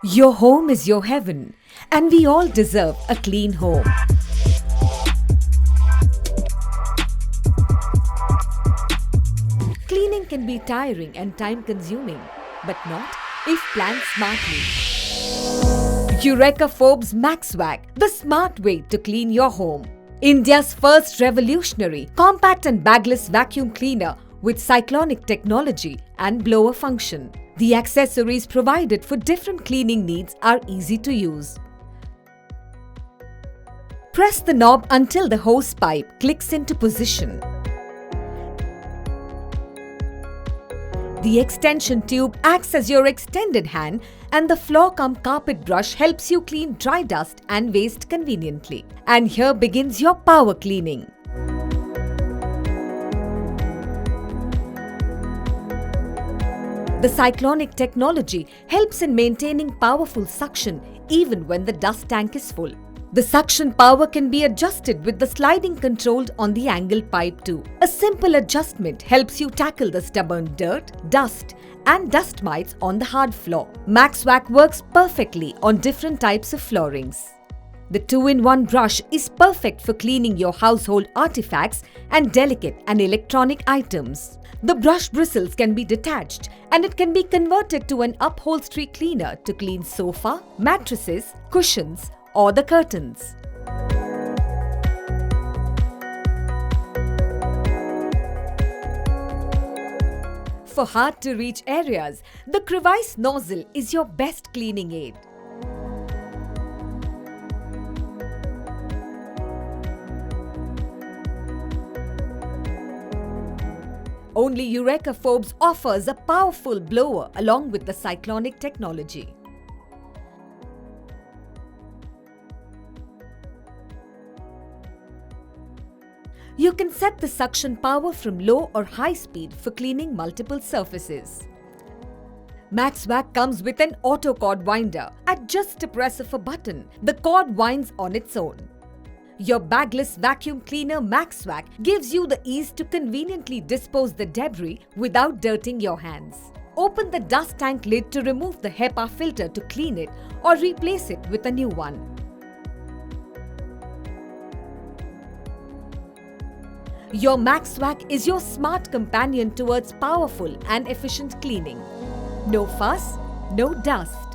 Your home is your heaven, and we all deserve a clean home. Cleaning can be tiring and time-consuming, but not if planned smartly. Eureka Forbes Maxx Vac, the smart way to clean your home. India's first revolutionary, compact and bagless vacuum cleaner with cyclonic technology and blower function. The accessories provided for different cleaning needs are easy to use. Press the knob until the hose pipe clicks into position. The extension tube acts as your extended hand, and the floor-cum-carpet brush helps you clean dry dust and waste conveniently. And here begins your power cleaning. The Cyclonic Technology helps in maintaining powerful suction even when the dust tank is full. The suction power can be adjusted with the sliding control on the angle pipe too. A simple adjustment helps you tackle the stubborn dirt, dust and dust mites on the hard floor. Maxx Vac works perfectly on different types of floorings. The 2-in-1 brush is perfect for cleaning your household artifacts and delicate and electronic items. The brush bristles can be detached and it can be converted to an upholstery cleaner to clean sofa, mattresses, cushions or the curtains. For hard-to-reach areas, the crevice nozzle is your best cleaning aid. Only Eureka Forbes offers a powerful blower along with the Cyclonic technology. You can set the suction power from low or high speed for cleaning multiple surfaces. Maxx Vac comes with an auto cord winder. At just a press of a button, the cord winds on its own. Your bagless vacuum cleaner Maxx Vac gives you the ease to conveniently dispose the debris without dirtying your hands. Open the dust tank lid to remove the HEPA filter to clean it or replace it with a new one. Your Maxx Vac is your smart companion towards powerful and efficient cleaning. No fuss, no dust.